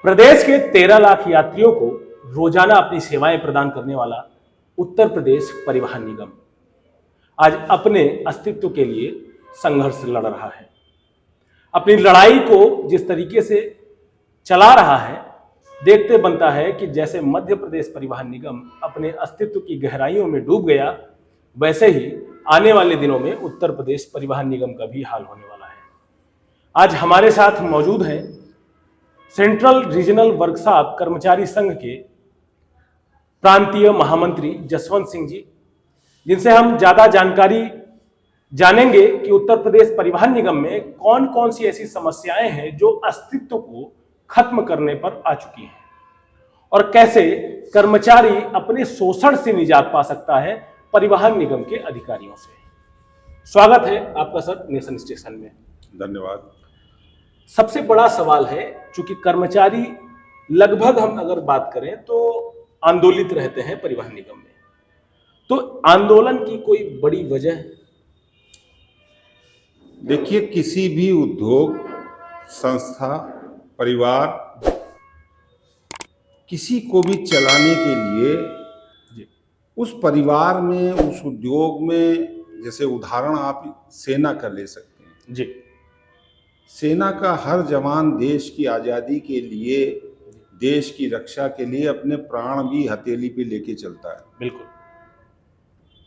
प्रदेश के 13 लाख यात्रियों को रोजाना अपनी सेवाएं प्रदान करने वाला उत्तर प्रदेश परिवहन निगम आज अपने अस्तित्व के लिए संघर्ष लड़ रहा है। अपनी लड़ाई को जिस तरीके से चला रहा है, देखते बनता है कि जैसे मध्य प्रदेश परिवहन निगम अपने अस्तित्व की गहराइयों में डूब गया, वैसे ही आने वाले दिनों में उत्तर प्रदेश परिवहन निगम का भी हाल होने वाला है। आज हमारे साथ मौजूद हैं सेंट्रल रीजनल वर्कशॉप कर्मचारी संघ के प्रांतीय महामंत्री जसवंत सिंह जी, जिनसे हम ज्यादा जानकारी जानेंगे कि उत्तर प्रदेश परिवहन निगम में कौन कौन सी ऐसी समस्याएं हैं जो अस्तित्व को खत्म करने पर आ चुकी हैं और कैसे कर्मचारी अपने शोषण से निजात पा सकता है परिवहन निगम के अधिकारियों से। स्वागत है आपका सर नेशन स्टेशन में। धन्यवाद। सबसे बड़ा सवाल है, चूंकि कर्मचारी लगभग हम अगर बात करें तो आंदोलित रहते हैं परिवहन निगम में, तो आंदोलन की कोई बड़ी वजह? देखिए, किसी भी उद्योग, संस्था, परिवार, किसी को भी चलाने के लिए उस परिवार में, उस उद्योग में, जैसे उदाहरण आप सेना का ले सकते हैं जी। सेना का हर जवान देश की आज़ादी के लिए, देश की रक्षा के लिए अपने प्राण भी हथेली पे लेके चलता है। बिल्कुल।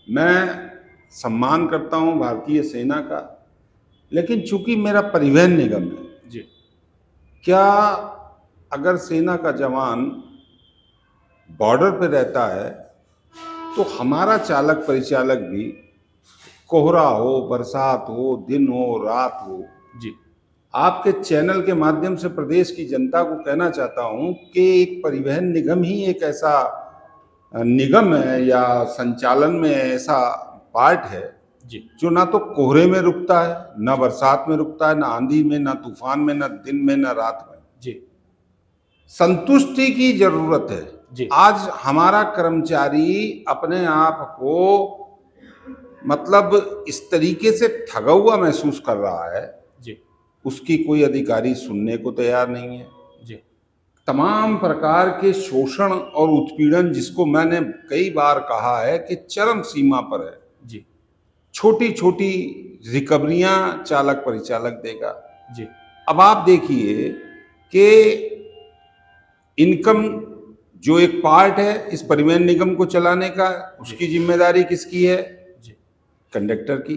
मैं सम्मान करता हूं भारतीय सेना का, लेकिन चूंकि मेरा परिवहन निगम है जी, क्या अगर सेना का जवान बॉर्डर पे रहता है तो हमारा चालक परिचालक भी, कोहरा हो, बरसात हो, दिन हो, रात हो जी, आपके चैनल के माध्यम से प्रदेश की जनता को कहना चाहता हूं कि एक परिवहन निगम ही एक ऐसा निगम है या संचालन में ऐसा पार्ट है जी, जो ना तो कोहरे में रुकता है, ना बरसात में रुकता है, ना आंधी में, ना तूफान में, ना दिन में, ना रात में। जी, संतुष्टि की जरूरत है जी। आज हमारा कर्मचारी अपने आप को मतलब इस तरीके से ठगा हुआ महसूस कर रहा है जी, उसकी कोई अधिकारी सुनने को तैयार नहीं है। जी, तमाम प्रकार के शोषण और उत्पीड़न, जिसको मैंने कई बार कहा है कि चरम सीमा पर है। जी, छोटी छोटी रिकवरियां चालक परिचालक देगा। जी, अब आप देखिए कि इनकम जो एक पार्ट है इस परिवहन निगम को चलाने का, उसकी जिम्मेदारी किसकी है? जी, कंडक्टर की।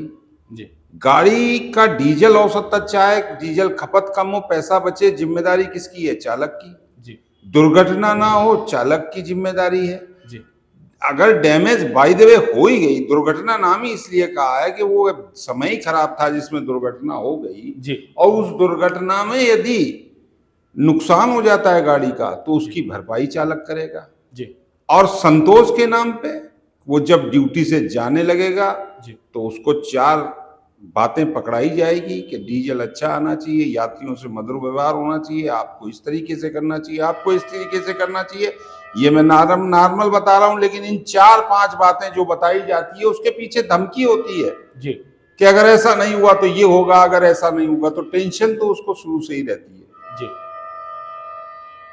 जी, गाड़ी का डीजल औसत अच्छा है, डीजल खपत कम हो, पैसा बचे, जिम्मेदारी किसकी है? चालक की। जी, दुर्घटना ना हो, चालक की जिम्मेदारी है। जी, अगर डैमेज बाय द वे हो ही गई, दुर्घटना नाम ही इसलिए कहा है कि वो समय ही खराब था जिसमें दुर्घटना हो गई जी, और उस दुर्घटना में यदि नुकसान हो जाता है गाड़ी का तो उसकी भरपाई चालक करेगा। जी, और संतोष के नाम पे वो जब ड्यूटी से जाने लगेगा जी, तो उसको 4 बातें पकड़ाई जाएगी कि डीजल अच्छा आना चाहिए, यात्रियों से मधुर व्यवहार होना चाहिए, आपको इस तरीके से करना चाहिए, आपको इस तरीके से करना चाहिए। ये मैं नॉर्मल बता रहा हूं, लेकिन इन 4-5 बातें जो बताई जाती है उसके पीछे धमकी होती है जी, कि अगर ऐसा नहीं हुआ तो ये होगा, अगर ऐसा नहीं होगा तो टेंशन तो उसको शुरू से ही रहती है। जी,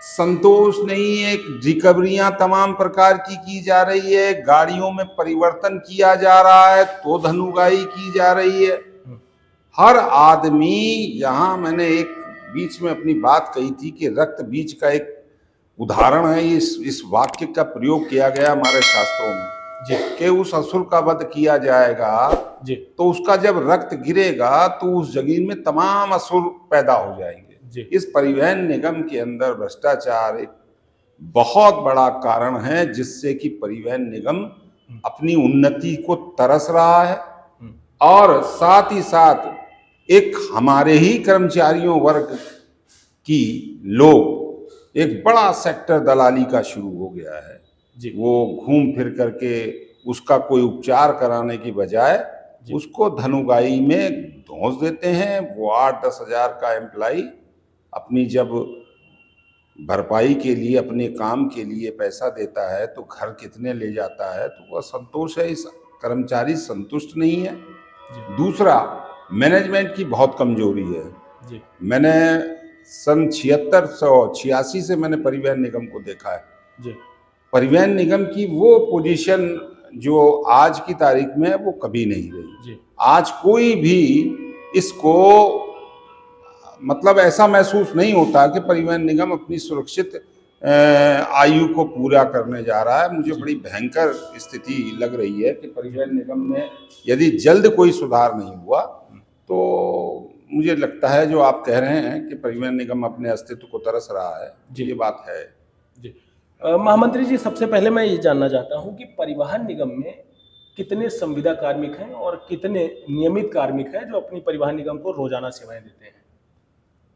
संतोष नहीं है, रिकवरियां तमाम प्रकार की जा रही है, गाड़ियों में परिवर्तन किया जा रहा है तो धनुगाई की जा रही है। हर आदमी, यहाँ मैंने एक बीच में अपनी बात कही थी कि रक्त बीज का एक उदाहरण है, इस वाक्य का प्रयोग किया गया हमारे शास्त्रों में जी, कि उस असुर का वध किया जाएगा जी, तो उसका जब रक्त गिरेगा तो उस जमीन में तमाम असुर पैदा हो जाएंगे। जी। इस परिवहन निगम के अंदर भ्रष्टाचार एक बहुत बड़ा कारण है जिससे कि परिवहन निगम अपनी उन्नति को तरस रहा है और साथ ही साथ एक हमारे ही कर्मचारियों वर्ग की लोग, एक बड़ा सेक्टर दलाली का शुरू हो गया है जी। वो घूम फिर करके उसका कोई उपचार कराने की बजाय उसको धनुगाई में धौंस देते हैं। वो 8-10 हजार का एम्प्लाई अपनी जब भरपाई के लिए, अपने काम के लिए पैसा देता है तो घर कितने ले जाता है, तो वह संतोष है। इस कर्मचारी संतुष्ट नहीं है। दूसरा, मैनेजमेंट की बहुत कमजोरी है। जी, मैंने सन 7686 से मैंने परिवहन निगम को देखा है। जी परिवहन निगम की वो पोजीशन जो आज की तारीख में है वो कभी नहीं रही। जी आज कोई भी इसको मतलब ऐसा महसूस नहीं होता कि परिवहन निगम अपनी सुरक्षित आयु को पूरा करने जा रहा है। मुझे बड़ी भयंकर स्थिति लग रही है कि परिवहन निगम में यदि जल्द कोई सुधार नहीं हुआ तो मुझे लगता है जो आप कह रहे हैं कि परिवहन निगम अपने अस्तित्व को तरस रहा है, ये बात है। जी महामंत्री जी, सबसे पहले मैं ये जानना चाहता हूँ कि परिवहन निगम में कितने संविदा कार्मिक हैं और कितने नियमित कार्मिक हैं जो अपनी परिवहन निगम को रोजाना सेवाएं देते हैं?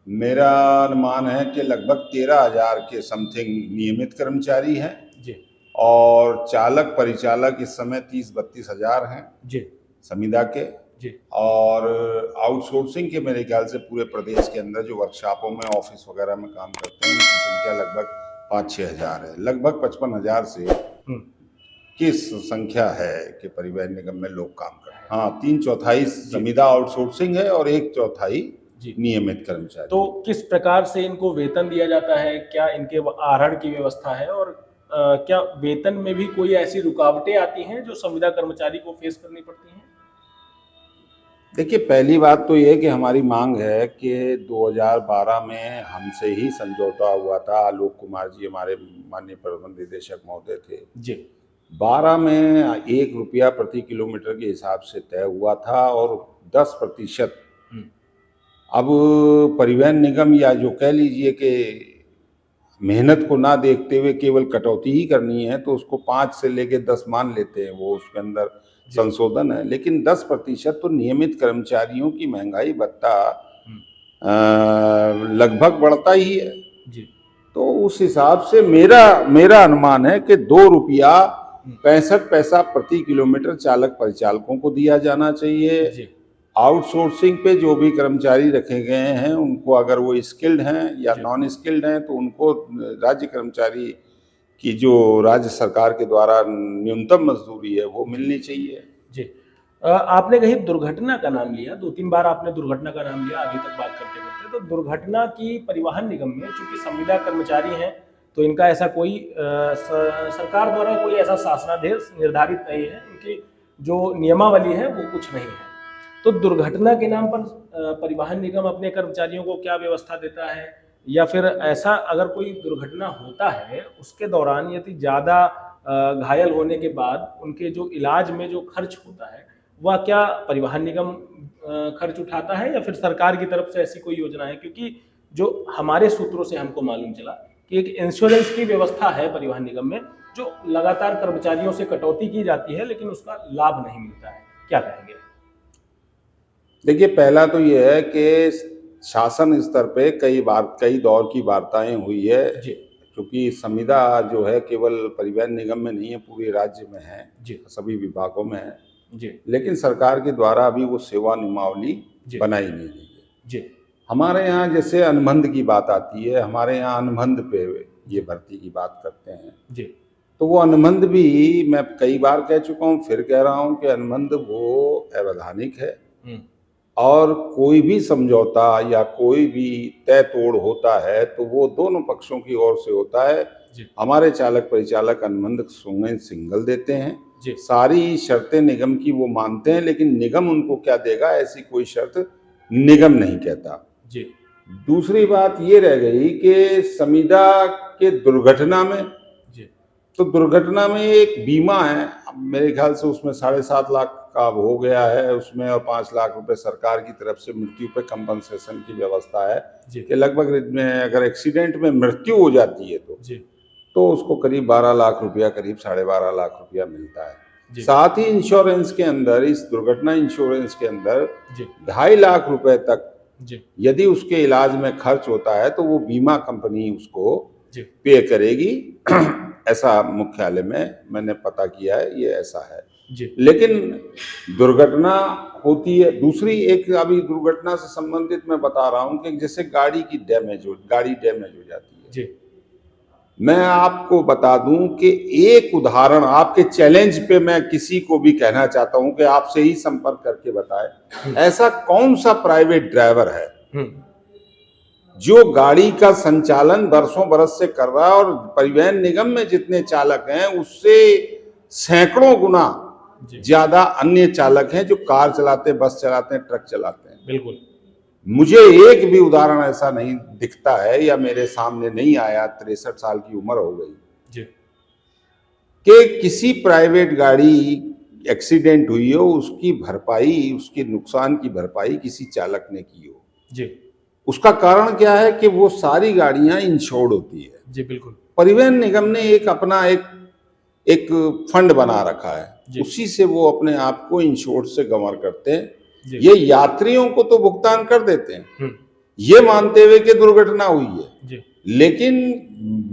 मेरा अनुमान है कि लगभग 13,000 के समथिंग नियमित कर्मचारी हैं जी और चालक परिचालक इस समय 30-32 हजार हैं जी संविदा के। जी और आउटसोर्सिंग के मेरे ख्याल से पूरे प्रदेश के अंदर जो वर्कशॉपों में ऑफिस वगैरह में काम करते हैं उनकी संख्या लगभग 5-6 हजार है। लगभग 55 हजार से की संख्या है कि परिवहन निगम में लोग काम कर रहे हैं। हाँ, 3/4 संविदा आउटसोर्सिंग है और 1/4 नियमित कर्मचारी। तो किस प्रकार से इनको वेतन दिया जाता है? क्या इनके आहरण की व्यवस्था है और क्या वेतन में भी कोई ऐसी रुकावटें आती हैं जो संविदा कर्मचारी को फेस करनी पड़ती हैं? देखिए, पहली बात तो ये कि हमारी मांग है कि 2012 में हमसे ही समझौता हुआ था। आलोक कुमार जी हमारे माननीय प्रबंध निदेशक महोदय थे जी। 12 में 1 रुपया प्रति किलोमीटर के हिसाब से तय हुआ था और 10% अब परिवहन निगम या जो कह लीजिए कि मेहनत को ना देखते हुए केवल कटौती ही करनी है तो उसको 5 से लेके 10 मान लेते हैं, वो उसके अंदर संशोधन है। लेकिन 10% तो नियमित कर्मचारियों की महंगाई भत्ता लगभग बढ़ता ही है जी। तो उस हिसाब से मेरा अनुमान है कि 2 रुपया 65 पैसा प्रति किलोमीटर चालक परिचालकों को दिया जाना चाहिए जी। आउटसोर्सिंग पे जो भी कर्मचारी रखे गए हैं उनको अगर वो स्किल्ड हैं या नॉन स्किल्ड हैं तो उनको राज्य कर्मचारी की जो राज्य सरकार के द्वारा न्यूनतम मजदूरी है वो मिलनी चाहिए जी। आपने कहीं दुर्घटना का नाम लिया, 2-3 बार आपने दुर्घटना का नाम लिया अभी तक बात करते करते, तो दुर्घटना की परिवहन निगम में चूंकि संविदा कर्मचारी हैं तो इनका ऐसा कोई सरकार द्वारा कोई ऐसा शासनादेश निर्धारित नहीं है, इनकी जो नियमावली है वो कुछ नहीं है। तो दुर्घटना के नाम पर परिवहन निगम अपने कर्मचारियों को क्या व्यवस्था देता है, या फिर ऐसा अगर कोई दुर्घटना होता है उसके दौरान यदि ज़्यादा घायल होने के बाद उनके जो इलाज में जो खर्च होता है वह क्या परिवहन निगम खर्च उठाता है या फिर सरकार की तरफ से ऐसी कोई योजना है? क्योंकि जो हमारे सूत्रों से हमको मालूम चला कि एक इंश्योरेंस की व्यवस्था है परिवहन निगम में जो लगातार कर्मचारियों से कटौती की जाती है लेकिन उसका लाभ नहीं मिलता है, क्या कहेंगे? देखिए, पहला तो ये है कि शासन स्तर पे कई दौर की वार्ताएं हुई है क्योंकि संविदा जो है केवल परिवहन निगम में नहीं है, पूरे राज्य में है जी। सभी विभागों में है जी। लेकिन सरकार के द्वारा अभी वो सेवा नियमावली बनाई नहीं गई है जी। हमारे यहाँ जैसे अनुबंध की बात आती है, हमारे यहाँ अनुबंध पे ये भर्ती की बात करते हैं जी। तो वो अनुबंध भी मैं कई बार कह चुका हूँ, फिर कह रहा हूँ कि अनुबंध वो अवैधानिक है और कोई भी समझौता या कोई भी तय तोड़ होता है तो वो दोनों पक्षों की ओर से होता है। हमारे चालक परिचालक अनुबंध सिंगल देते हैं, सारी शर्तें निगम की वो मानते हैं, लेकिन निगम उनको क्या देगा ऐसी कोई शर्त निगम नहीं कहता जी। दूसरी बात ये रह गई कि संविदा के दुर्घटना में तो दुर्घटना में एक बीमा है, मेरे ख्याल से उसमें 7.5 लाख का हो गया है उसमें, और 5 लाख रुपए सरकार की तरफ से मृत्यु पे कंपनसेशन की व्यवस्था है कि लगभग में अगर एक्सीडेंट में मृत्यु हो जाती है तो उसको करीब 12 लाख रुपया, करीब 12.5 लाख रुपया मिलता है। साथ ही इंश्योरेंस के अंदर, इस दुर्घटना इंश्योरेंस के अंदर 2.5 लाख रुपए तक यदि उसके इलाज में खर्च होता है तो वो बीमा कंपनी उसको पे करेगी ऐसा मुख्यालय में मैंने पता किया है, ये ऐसा है जी। लेकिन दुर्घटना होती है। दूसरी एक अभी दुर्घटना से संबंधित मैं बता रहा हूं कि जैसे गाड़ी डैमेज हो जाती है जी। मैं आपको बता दूं कि एक उदाहरण आपके चैलेंज पे मैं किसी को भी कहना चाहता हूं कि आपसे ही संपर्क करके बताए, ऐसा कौन सा प्राइवेट ड्राइवर है जो गाड़ी का संचालन बरसों बरस से कर रहा है, और परिवहन निगम में जितने चालक हैं उससे सैकड़ों गुना जी ज्यादा अन्य चालक हैं जो कार चलाते हैं, बस चलाते हैं, ट्रक चलाते हैं। बिल्कुल। मुझे एक भी उदाहरण ऐसा नहीं दिखता है या मेरे सामने नहीं आया, 63 साल की उम्र हो गई, जी कि किसी प्राइवेट गाड़ी एक्सीडेंट हुई हो, उसकी भरपाई, उसके नुकसान की भरपाई किसी चालक ने की हो। जी उसका कारण क्या है कि वो सारी गाड़ियां इंश्योर्ड होती है। जी बिल्कुल। परिवहन निगम ने एक अपना एक फंड बना रखा है, जी उसी से वो अपने आप को इंश्योर्ड से कवर करते हैं। जी ये यात्रियों को तो भुगतान कर देते हैं, हम्म, ये मानते हुए कि दुर्घटना हुई है, जी लेकिन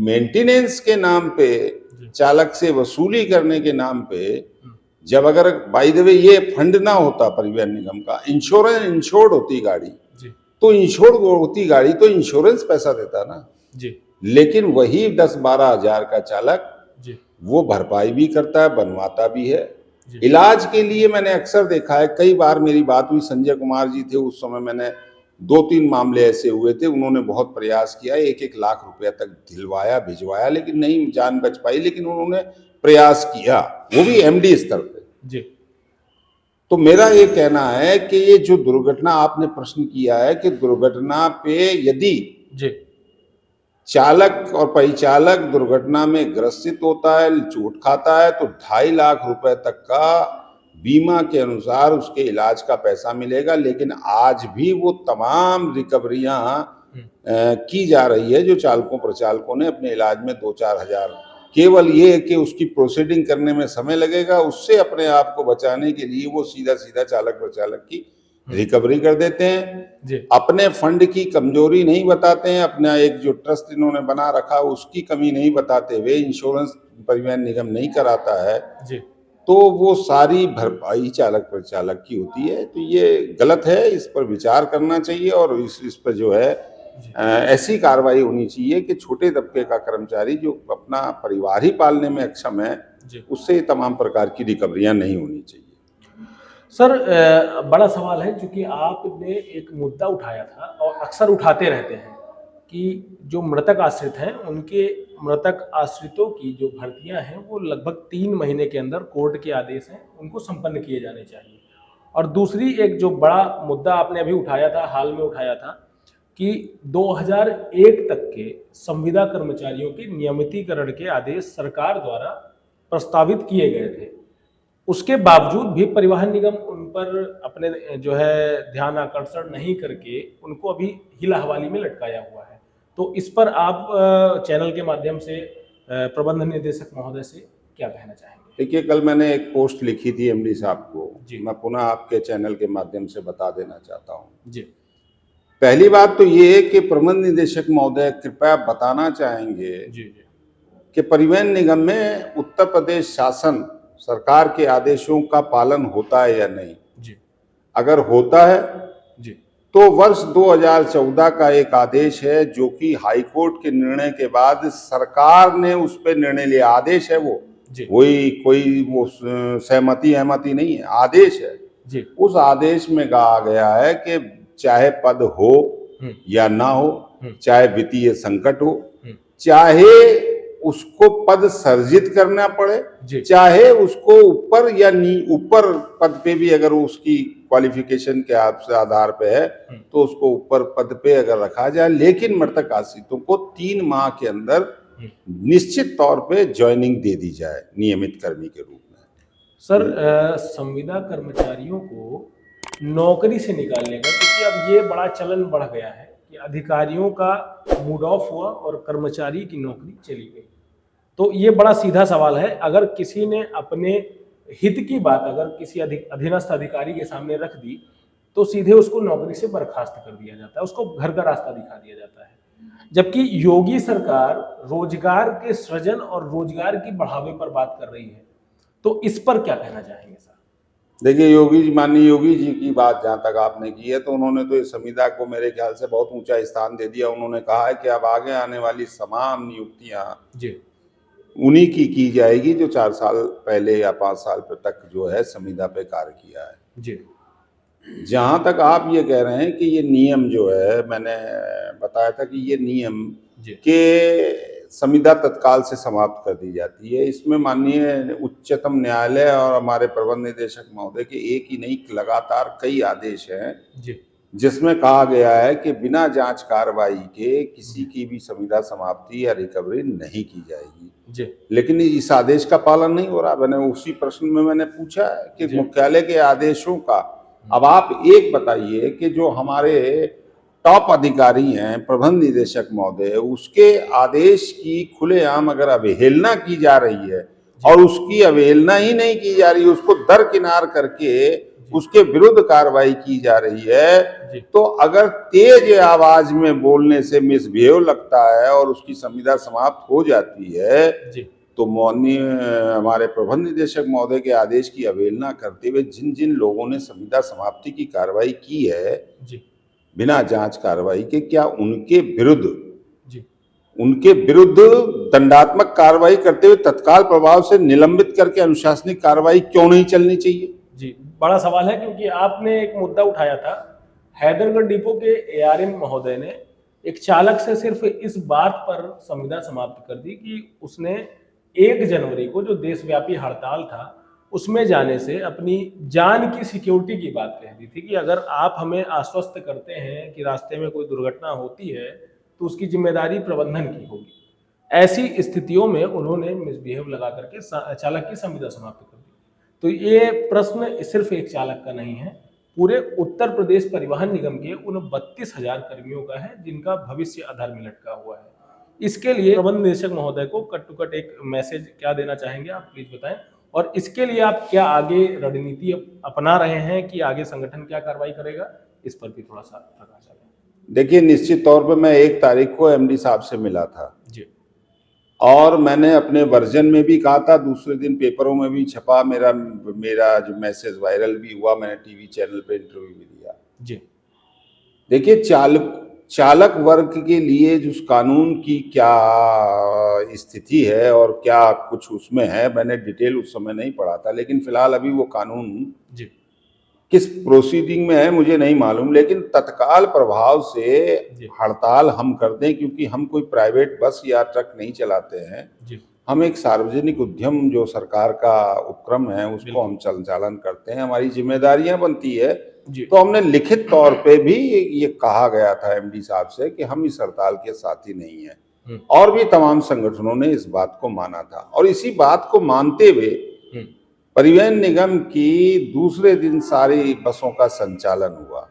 मेंटेनेंस के नाम पे, जी चालक से वसूली करने के नाम पे, हम्म, जब अगर बाय द वे ये फंड ना होता परिवहन निगम का, इंश्योर्ड होती गाड़ी, जी तो इंश्योर्ड होती गाड़ी तो इंश्योरेंस पैसा देता ना। जी लेकिन वही 10-12 हजार का चालक जी वो भरपाई भी करता है, बनवाता भी है। जी इलाज के लिए मैंने अक्सर देखा है, कई बार मेरी बात हुई, संजय कुमार जी थे उस समय, मैंने 2-3 मामले ऐसे हुए थे, उन्होंने बहुत प्रयास किया, 1-1 लाख रुपया तक दिलवाया, भिजवाया, लेकिन नहीं जान बच पाई, लेकिन उन्होंने प्रयास किया, वो भी एमडी स्तर पे। जी तो मेरा ये कहना है कि ये जो दुर्घटना आपने प्रश्न किया है कि दुर्घटना पे यदि जी चालक और परिचालक दुर्घटना में ग्रसित होता है, चोट खाता है, तो 2.5 लाख रुपए तक का बीमा के अनुसार उसके इलाज का पैसा मिलेगा। लेकिन आज भी वो तमाम रिकवरियां की जा रही है जो चालकों प्रचालकों ने अपने इलाज में 2-4 हजार, केवल ये कि उसकी प्रोसीडिंग करने में समय लगेगा, उससे अपने आप को बचाने के लिए वो सीधा सीधा चालक प्रचालक की रिकवरी कर देते हैं। जी अपने फंड की कमजोरी नहीं बताते हैं, अपना एक जो ट्रस्ट इन्होंने बना रखा उसकी कमी नहीं बताते हुए इंश्योरेंस परिवहन निगम नहीं कराता है, जी तो वो सारी भरपाई चालक प्रचालक की होती है। तो ये गलत है, इस पर विचार करना चाहिए, और इस पर जो है जी ऐसी कार्रवाई होनी चाहिए कि छोटे तबके का कर्मचारी जो अपना परिवार ही पालने में अक्षम है, जी उससे तमाम प्रकार की रिकवरियां नहीं होनी चाहिए। सर, बड़ा सवाल है क्योंकि आपने एक मुद्दा उठाया था और अक्सर उठाते रहते हैं कि जो मृतक आश्रित हैं उनके मृतक आश्रितों की जो भर्तियां हैं वो लगभग 3 महीने के अंदर कोर्ट के आदेश हैं उनको संपन्न किए जाने चाहिए। और दूसरी एक जो बड़ा मुद्दा आपने अभी उठाया था, हाल में उठाया था, कि 2001 तक के संविदा कर्मचारियों के नियमितीकरण के आदेश सरकार द्वारा प्रस्तावित किए गए थे। उसके बावजूद भी परिवहन निगम उन पर अपने जो है ध्यान आकर्षण नहीं करके उनको अभी हिला हवाली में लटकाया हुआ है। तो इस पर आप चैनल के माध्यम से प्रबंध निदेशक महोदय से क्या कहना चाहेंगे? देखिए, कल मैंने एक पोस्ट लिखी थी एमडी साहब को, जी मैं पुनः आपके चैनल के माध्यम से बता देना चाहता हूँ। जी पहली बात तो ये है कि प्रबंध निदेशक महोदय कृपया बताना चाहेंगे जी जी कि परिवहन निगम में उत्तर प्रदेश शासन सरकार के आदेशों का पालन होता है या नहीं। जी अगर होता है जी तो वर्ष 2014 का एक आदेश है जो कि हाई कोर्ट के निर्णय के बाद सरकार ने उस पर निर्णय लिया। आदेश है वो, जी कोई वो सहमति अहमति नहीं है, आदेश है। जी उस आदेश में कहा गया है कि चाहे पद हो या ना हो, चाहे वित्तीय संकट हो, चाहे उसको पद सर्जित करना पड़े, जी चाहे उसको ऊपर या ऊपर पद पे भी अगर उसकी क्वालिफिकेशन के आधार पे है तो उसको ऊपर पद पे अगर रखा जाए, लेकिन मृतक आश्रितों को 3 माह के अंदर निश्चित तौर पे ज्वाइनिंग दे दी जाए नियमित कर्मी के रूप में। सर, संविदा कर्मचारियों को नौकरी से निकालने का, क्योंकि अब ये बड़ा चलन बढ़ गया है कि अधिकारियों का मूड ऑफ हुआ और कर्मचारी की नौकरी चली गई। तो ये बड़ा सीधा सवाल है, अगर किसी ने अपने हित की बात अगर किसी अधीनस्थ अधिकारी के सामने रख दी तो सीधे उसको नौकरी से बर्खास्त कर दिया जाता है, उसको घर का रास्ता दिखा दिया जाता है। जबकि योगी सरकार रोजगार के सृजन और रोजगार की बढ़ावे पर बात कर रही है, तो इस पर क्या कहना चाहेंगे सर? देखिए, माननीय योगी जी की बात जहां तक आपने की है, तो उन्होंने तो इस संविदा को मेरे ख्याल से बहुत ऊंचा स्थान दे दिया। उन्होंने कहा है कि अब आगे आने वाली तमाम नियुक्तियां जी उन्हीं की जाएगी जो 4 साल पहले या 5 साल तक जो है संविदा पे कार्य किया है। जी जहां तक आप ये कह रहे हैं कि ये नियम जो है, मैंने बताया था कि ये नियम जी के संविदा तत्काल से समाप्त कर दी जाती है। इसमें माननीय उच्चतम न्यायालय और हमारे प्रबंध निदेशक महोदय के एक ही नहीं, लगातार कई आदेश हैं जी जिसमें कहा गया है कि बिना जांच कार्रवाई के किसी की भी संविदा समाप्ति या रिकवरी नहीं की जाएगी। जी लेकिन इस आदेश का पालन नहीं हो रहा। मैंने उसी प्रश्न में मैंने पूछा है कि जी मुख्यालय के आदेशों का, अब आप एक बताइए कि जो हमारे टॉप अधिकारी हैं, प्रबंध निदेशक महोदय, उसके आदेश की खुलेआम अगर अवहेलना की जा रही है और उसकी अवहेलना ही नहीं की जा रही है, उसको दरकिनार करके उसके विरुद्ध कार्रवाई की जा रही है, तो अगर तेज आवाज में बोलने से मिसबिहेव लगता है और उसकी संविदा समाप्त हो जाती है, तो माननीय हमारे प्रबंध निदेशक महोदय के आदेश की अवहेलना करते हुए जिन जिन लोगों ने संविदा समाप्ति की कार्रवाई की है बिना जांच कार्रवाई के, क्या उनके विरुद्ध दंडात्मक कार्रवाई करते हुए तत्काल प्रभाव से निलंबित करके अनुशासनिक कार्रवाई क्यों नहीं चलनी चाहिए? जी, बड़ा सवाल है, क्योंकि आपने एक मुद्दा उठाया था। हैदरगढ़ डिपो के एआरएम महोदय ने एक चालक से सिर्फ इस बात पर संविदा समाप्त कर दी कि उसने 1 जनवरी को जो देशव्यापी हड़ताल था उसमें जाने से अपनी जान की सिक्योरिटी की बात कह दी थी कि अगर आप हमें आश्वस्त करते हैं कि रास्ते में कोई दुर्घटना होती है तो उसकी जिम्मेदारी प्रबंधन की होगी। ऐसी स्थितियों में उन्होंने मिसबिहेव लगा करके चालक की संविदा समाप्त कर दी। तो ये प्रश्न सिर्फ एक चालक का नहीं है, पूरे उत्तर प्रदेश परिवहन निगम के उन 32,000 कर्मियों का है जिनका भविष्य आधार में लटका हुआ है। इसके लिए प्रबंध निदेशक महोदय को कट टू कट एक मैसेज क्या देना चाहेंगे, आप प्लीज बताएं। और इसके लिए आप क्या आगे रणनीति अपना रहे हैं कि आगे संगठन क्या कार्रवाई करेगा, इस पर भी थोड़ा सा प्रकाश डालें। देखिए, निश्चित तौर पर मैं 1 तारीख को एमडी साहब से मिला था जी, और मैंने अपने वर्जन में भी कहा था, दूसरे दिन पेपरों में भी छपा, मेरा जो मैसेज वायरल भी हुआ, मैंने टीवी चैनल पे इंटरव्यू भी दिया। जी, देखिए, चालक वर्ग के लिए जो कानून की क्या स्थिति है और क्या कुछ उसमें है, मैंने डिटेल उस समय नहीं पढ़ा था, लेकिन फिलहाल अभी वो कानून जी, किस प्रोसीडिंग में है मुझे नहीं मालूम, लेकिन तत्काल प्रभाव से हड़ताल हम कर दें, क्योंकि हम कोई प्राइवेट बस या ट्रक नहीं चलाते हैं। जी, हम एक सार्वजनिक उद्यम जो सरकार का उपक्रम है उसको हम संचालन करते हैं, हमारी जिम्मेदारियां बनती है। तो हमने लिखित तौर पे भी ये कहा गया था एमडी साहब से कि हम इस हड़ताल के साथी नहीं हैं, और भी तमाम संगठनों ने इस बात को माना था। और इसी बात को मानते हुए परिवहन निगम की दूसरे दिन सारी बसों का संचालन हुआ।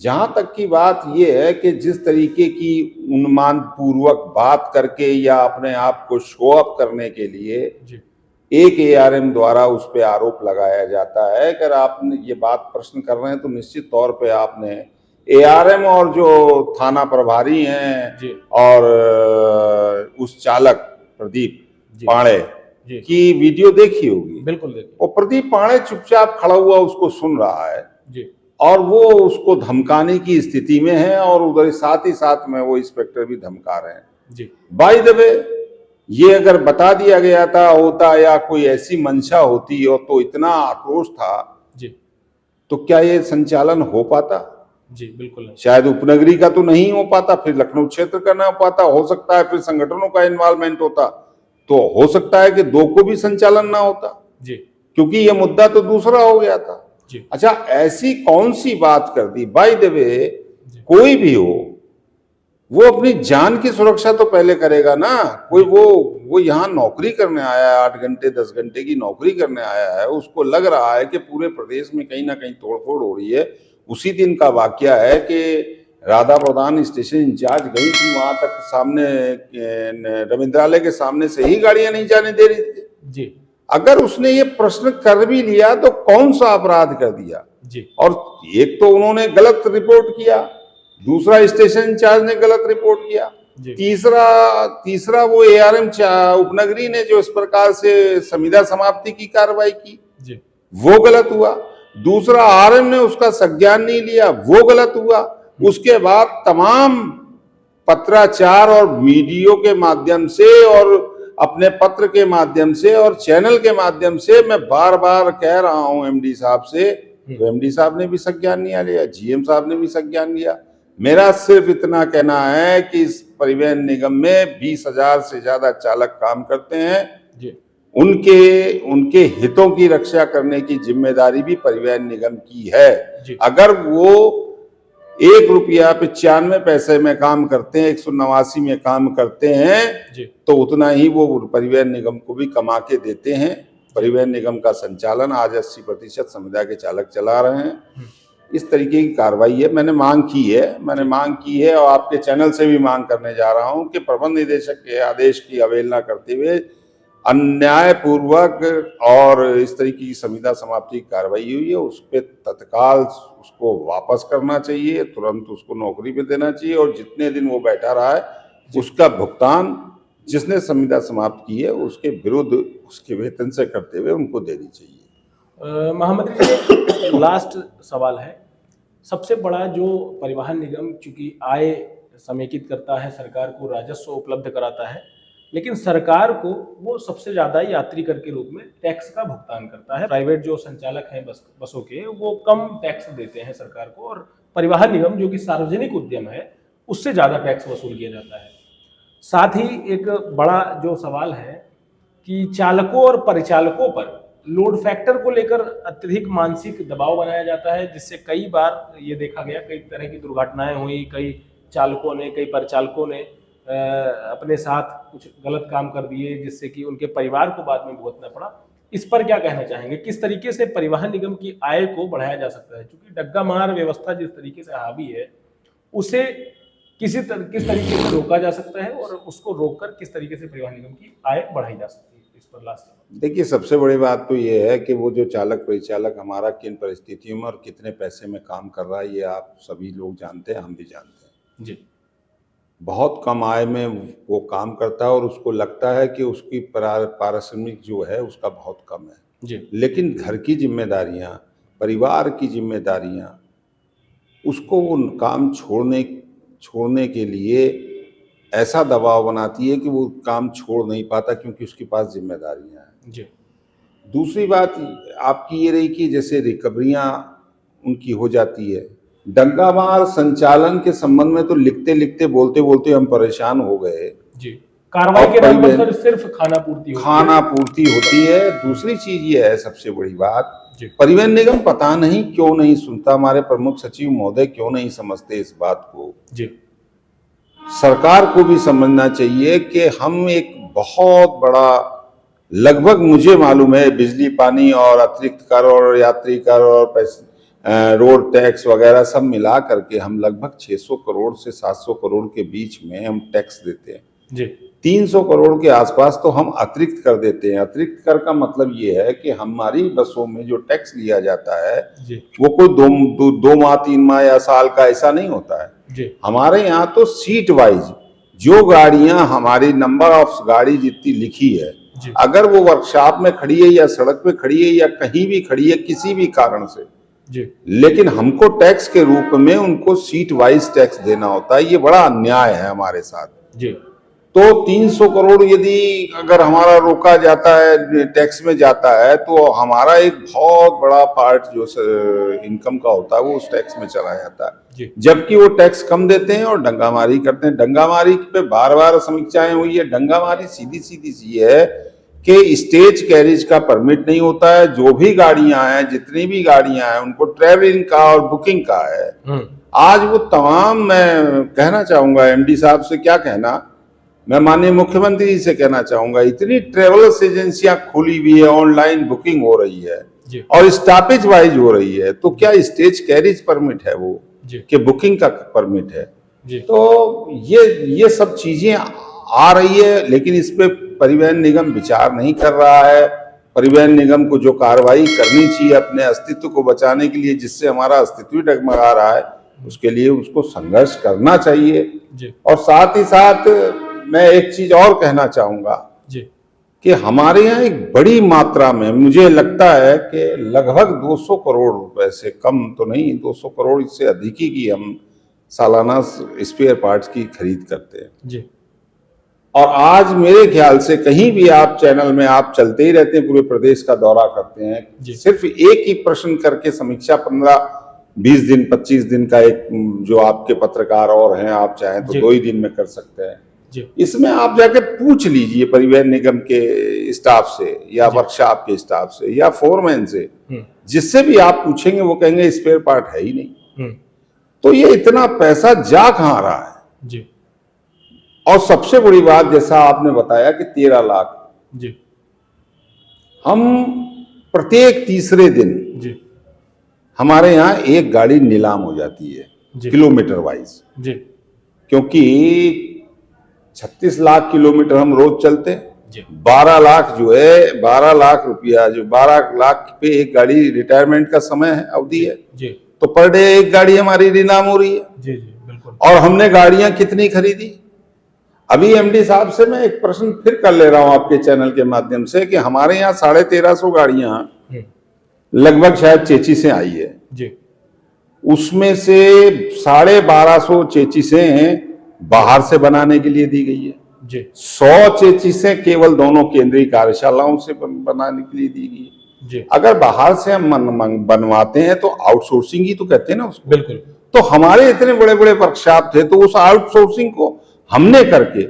जहां तक की बात यह है कि जिस तरीके की उन्माद पूर्वक बात करके या अपने आप को शो अप करने के लिए एक एआरएम द्वारा उस पर आरोप लगाया जाता है, अगर आप ये बात प्रश्न कर रहे हैं तो निश्चित तौर पे आपने एआरएम और जो थाना प्रभारी हैं और उस चालक प्रदीप पांडे की वीडियो देखी होगी। बिल्कुल देखी। और प्रदीप पांडे चुपचाप खड़ा हुआ उसको सुन रहा है और वो उसको धमकाने की स्थिति में है, और उधर साथ ही साथ में वो इंस्पेक्टर भी धमका रहे हैं। बाय द वे, ये अगर बता दिया गया होता या कोई ऐसी मंशा होती और तो इतना आक्रोश था तो क्या ये संचालन हो पाता? जी बिल्कुल। शायद उपनगरी का तो नहीं हो पाता, फिर लखनऊ क्षेत्र का ना हो पाता, हो सकता है फिर संगठनों का इन्वॉल्वमेंट होता, तो हो सकता है कि 2 को भी संचालन ना होता, क्योंकि ये मुद्दा तो दूसरा हो गया था। अच्छा, ऐसी कौन सी बात कर दी? बाय द वे, कोई भी हो वो अपनी जान की सुरक्षा तो पहले करेगा ना। कोई वो यहाँ नौकरी करने आया है, 8 घंटे 10 घंटे की नौकरी करने आया है, उसको लग रहा है कि पूरे प्रदेश में कहीं ना कहीं तोड़फोड़ हो रही है। उसी दिन का वाकया है कि राधा प्रधान स्टेशन इंचार्ज गई थी वहां तक, सामने रविंद्रालय के सामने से ही गाड़ियां नहीं जाने दे रही थी। अगर उसने ये प्रश्न कर भी लिया तो कौन सा अपराध कर दिया? और एक तो उन्होंने गलत रिपोर्ट किया, दूसरा स्टेशन इंचार्ज ने गलत रिपोर्ट किया, तीसरा वो एआरएम उपनगरी ने जो इस प्रकार से संविदा समाप्ति की कार्रवाई की वो गलत हुआ, दूसरा आरएम ने उसका संज्ञान नहीं लिया, वो गलत हुआ। उसके बाद तमाम पत्राचार और मीडिया के माध्यम से और अपने पत्र के माध्यम से और चैनल के माध्यम से मैं बार बार कह रहा हूं एमडी साहब से तो एमडी साहब ने भी संज्ञान नहीं लिया, जीएम साहब ने भी संज्ञान लिया। मेरा सिर्फ इतना कहना है कि इस परिवहन निगम में 20,000 से ज्यादा चालक काम करते हैं जी उनके हितों की रक्षा करने की जिम्मेदारी भी परिवहन निगम की है। जी अगर वो 1 रुपया 95 पैसे में काम करते हैं, 189 में काम करते हैं, जी तो उतना ही वो परिवहन निगम को भी कमा के देते हैं। परिवहन निगम का संचालन आज 80% संविदा के चालक चला रहे हैं। इस तरीके की कार्रवाई है। मैंने मांग की है और आपके चैनल से भी मांग करने जा रहा हूं कि प्रबंध निदेशक के आदेश की अवहेलना करते हुए अन्यायपूर्वक और इस तरीके की संविदा समाप्ति की कार्रवाई हुई है, उस पर तत्काल उसको वापस करना चाहिए, तुरंत उसको नौकरी पे देना चाहिए और जितने दिन वो बैठा रहा है उसका भुगतान जिसने संविदा समाप्त की है उसके विरुद्ध उसके वेतन से करते हुए उनको देनी चाहिए। महामंत्री जी, लास्ट सवाल है। सबसे बड़ा जो परिवहन निगम चूंकि आय समेकित करता है, सरकार को राजस्व उपलब्ध कराता है, लेकिन सरकार को वो सबसे ज्यादा यात्री कर के रूप में टैक्स का भुगतान करता है। प्राइवेट जो संचालक हैं बसों के, वो कम टैक्स देते हैं सरकार को, और परिवहन निगम जो कि सार्वजनिक उद्यम है उससे ज्यादा टैक्स वसूल किया जाता है। साथ ही एक बड़ा जो सवाल है कि चालकों और परिचालकों पर लोड फैक्टर को लेकर अत्यधिक मानसिक दबाव बनाया जाता है, जिससे कई बार ये देखा गया, कई तरह की दुर्घटनाएं हुई, कई चालकों ने, कई परिचालकों ने अपने साथ कुछ गलत काम कर दिए, जिससे कि उनके परिवार को बाद में भुगतना पड़ा। इस पर क्या कहना चाहेंगे? किस तरीके से परिवहन निगम की आय को बढ़ाया जा सकता है? क्योंकि डग्गा मार व्यवस्था जिस तरीके से हावी है, उसे किस तरीके से रोका जा सकता है और उसको रोककर किस तरीके से परिवहन निगम की आय बढ़ाई जा सकती है? इस पर लास्ट देखिए, सबसे बड़ी बात तो ये है कि वो जो चालक परिचालक हमारा किन परिस्थितियों में और कितने पैसे में काम कर रहा है, ये आप सभी लोग जानते हैं, हम भी जानते हैं जी। बहुत कम आय में वो काम करता है और उसको लगता है कि उसकी पारिश्रमिक जो है उसका बहुत कम है जी लेकिन घर की जिम्मेदारियां, परिवार की जिम्मेदारियां उसको वो काम छोड़ने के लिए ऐसा दबाव बनाती है कि वो काम छोड़ नहीं पाता क्योंकि उसके पास जिम्मेदारियां हैं। जी दूसरी बात आपकी ये रही कि जैसे रिकवरियां उनकी हो जाती है। डंगामार संचालन के संबंध में तो लिखते लिखते बोलते बोलते हम परेशान हो गए। जी, कार्रवाई के नाम पर सिर्फ खाना पूर्ति होती है। दूसरी चीज ये है, सबसे बड़ी बात, जी। परिवहन निगम पता नहीं क्यों नहीं सुनता, हमारे प्रमुख सचिव महोदय क्यों नहीं समझते इस बात को। जी। सरकार को भी समझना चाहिए कि हम एक बहुत बड़ा, लगभग मुझे मालूम है बिजली पानी और अतिरिक्त कर और यात्री कर और पैसे रोड टैक्स वगैरह सब मिला करके हम लगभग 600 करोड़ से 700 करोड़ के बीच में हम टैक्स देते हैं जी। 300 करोड़ के आसपास तो हम अतिरिक्त कर देते हैं। अतिरिक्त कर का मतलब ये है कि हमारी बसों में जो टैक्स लिया जाता है जी। वो कोई दो माह 3 माह या साल का ऐसा नहीं होता है जी। हमारे यहाँ तो सीट वाइज जो गाड़ियां, हमारी नंबर ऑफ गाड़ी जितनी लिखी है, अगर वो वर्कशॉप में खड़ी है या सड़क पे खड़ी है या कहीं भी खड़ी है किसी भी कारण से जी, लेकिन हमको टैक्स के रूप में उनको सीट वाइज टैक्स देना होता है। ये बड़ा अन्याय है हमारे साथ जी। तो 300 करोड़ यदि अगर हमारा रोका जाता है, टैक्स में जाता है, तो हमारा एक बहुत बड़ा पार्ट जो इनकम का होता है वो उस टैक्स में चला जाता है, जबकि वो टैक्स कम देते हैं और डंगामारी करते हैं। डंगामारी पे बार बार समीक्षाएं हुई है। डंगामारी सीधी सीधी सी है कि स्टेज कैरिज का परमिट नहीं होता है। जो भी गाड़ियां हैं, जितनी भी गाड़ियां हैं, उनको ट्रेवलिंग का और बुकिंग का है। आज वो तमाम, मैं कहना चाहूंगा एमडी साहब से, क्या कहना, मैं माननीय मुख्यमंत्री से कहना चाहूंगा, इतनी ट्रेवल्स एजेंसियां खुली हुई है, ऑनलाइन बुकिंग हो रही है और स्टॉपेज वाइज हो रही है, तो क्या स्टेज कैरिज परमिट है वो कि बुकिंग का परमिट है? तो ये सब चीजें आ रही है, लेकिन इस पे परिवहन निगम विचार नहीं कर रहा है। परिवहन निगम को जो कार्रवाई करनी चाहिए अपने अस्तित्व को बचाने के लिए, जिससे हमारा अस्तित्व डगमगा रहा है, उसके लिए उसको संघर्ष करना चाहिए। और साथ ही साथ मैं एक चीज और कहना चाहूंगा कि हमारे यहाँ एक बड़ी मात्रा में, मुझे लगता है कि लगभग 200 करोड़ रुपए से कम तो नहीं, 200 करोड़ इससे अधिक ही की हम सालाना स्पेयर पार्ट्स की खरीद करते हैं। और आज मेरे ख्याल से कहीं भी आप चैनल में आप चलते ही रहते हैं, पूरे प्रदेश का दौरा करते हैं, सिर्फ एक ही प्रश्न करके समीक्षा 15-20 दिन 25 दिन का एक जो आपके पत्रकार और हैं, आप चाहें तो 2 ही दिन में कर सकते हैं। इसमें आप जाके पूछ लीजिए परिवहन निगम के स्टाफ से या वर्कशॉप के स्टाफ से या फोरमैन से, जिससे भी आप पूछेंगे वो कहेंगे स्पेयर पार्ट है ही नहीं। तो ये इतना पैसा जा कहां रहा है जी। और सबसे बड़ी बात, जैसा आपने बताया कि 13 लाख जी, हम प्रत्येक तीसरे दिन जी हमारे यहाँ एक गाड़ी नीलाम हो जाती है किलोमीटर वाइज जी, क्योंकि 36 लाख किलोमीटर हम रोज चलते हैं। 12 लाख जो है, 12 लाख रुपया, जो 12 लाख पे एक गाड़ी रिटायरमेंट का समय है, अवधि है जी, तो पर डे एक गाड़ी हमारी नीलाम हो रही है जी जी बिल्कुल। और हमने गाड़ियां कितनी खरीदी? अभी एमडी साहब से मैं एक प्रश्न फिर कर ले रहा हूं आपके चैनल के माध्यम से कि हमारे यहाँ 1350 गाड़ियां लगभग शायद चेचिसें आई है जी, उसमें से 1250 चेचिसें बाहर से बनाने के लिए दी गई है जी, 100 चेचिसें केवल दोनों केंद्रीय कार्यशालाओं से बनाने के लिए दी गई है जी। अगर बाहर से हम बनवाते हैं तो आउटसोर्सिंग ही तो कहते हैं ना उसको, बिल्कुल। तो हमारे इतने बड़े बड़े वर्कशॉप थे, तो उस आउटसोर्सिंग को हमने करके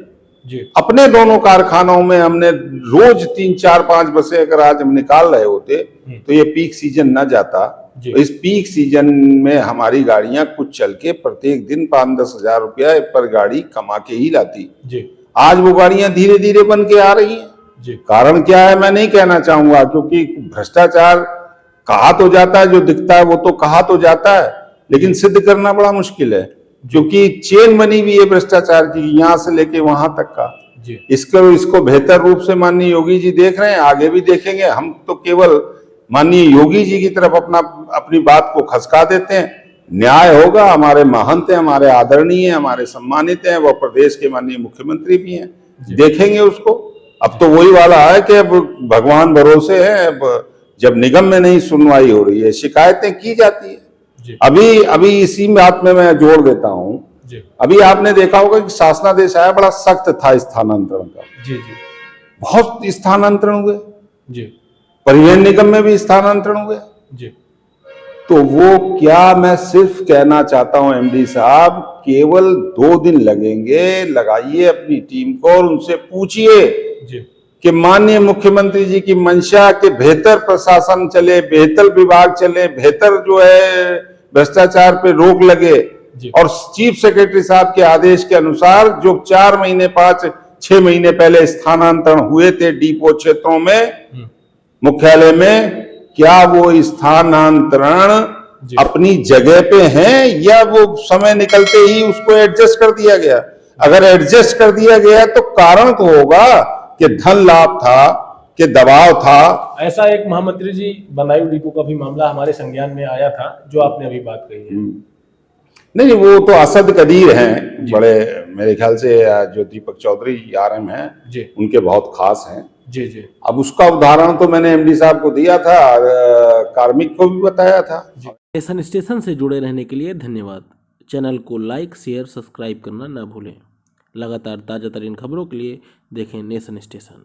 जी अपने दोनों कारखानों में हमने रोज 3-4-5 बसें अगर आज हम निकाल रहे होते तो ये पीक सीजन न जाता। तो इस पीक सीजन में हमारी गाड़ियां कुछ चल के प्रत्येक दिन 5-10 हजार रुपया पर गाड़ी कमा के ही लाती जी। आज वो गाड़ियां धीरे धीरे बन के आ रही हैं जी। कारण क्या है मैं नहीं कहना चाहूंगा, क्योंकि भ्रष्टाचार कहा तो जाता है, जो दिखता है वो तो कहा तो जाता है, लेकिन सिद्ध करना बड़ा मुश्किल है, क्योंकि चेन बनी हुई है भ्रष्टाचार की, यहाँ से लेके वहां तक का जी। इसको बेहतर रूप से माननीय योगी जी देख रहे हैं, आगे भी देखेंगे। हम तो केवल माननीय योगी जी की तरफ अपनी बात को खसका देते हैं। न्याय होगा, हमारे महंत हैं, हमारे आदरणीय हैं, हमारे सम्मानित हैं, वो प्रदेश के माननीय मुख्यमंत्री भी हैं, देखेंगे उसको। अब तो वही वाला है कि अब भगवान भरोसे है, अब जब निगम में नहीं सुनवाई हो रही है, शिकायतें की जाती है। अभी इसी बात में मैं जोड़ देता हूं, अभी आपने देखा होगा कि शासनादेश आया, बड़ा सख्त था स्थानांतरण का जी जी, बहुत स्थानांतरण हुए जी, परिवहन निगम में भी स्थानांतरण हुए जी। तो वो क्या, मैं सिर्फ कहना चाहता हूं एमडी साहब, केवल 2 दिन लगेंगे, लगाइए अपनी टीम को और उनसे पूछिए कि माननीय मुख्यमंत्री जी की मंशा के बेहतर प्रशासन चले, बेहतर विभाग चले, बेहतर जो है भ्रष्टाचार पे रोक लगे, और चीफ सेक्रेटरी साहब के आदेश के अनुसार जो 4 महीने 5-6 महीने पहले स्थानांतरण हुए थे डिपो क्षेत्रों में, मुख्यालय में, क्या वो स्थानांतरण अपनी जगह पे हैं या वो समय निकलते ही उसको एडजस्ट कर दिया गया? अगर एडजस्ट कर दिया गया तो कारण तो होगा कि धन लाभ था, कि दबाव था। ऐसा एक महामंत्री जी बदायूं डिपो का भी मामला हमारे संज्ञान में आया था, जो आपने अभी बात कही है। नहीं, वो तो असद कदीर हैं, बड़े मेरे ख्याल से जो दीपक चौधरी आरएम हैं जी, उनके बहुत खास हैं जी जी। अब उसका उदाहरण तो मैंने एमडी साहब को दिया था, कार्मिक को भी बताया था। नेशन स्टेशन से जुड़े रहने के लिए धन्यवाद। चैनल को लाइक, शेयर, सब्सक्राइब करना ना भूलें। लगातार ताज़ा तरीन खबरों के लिए देखें नेशन स्टेशन।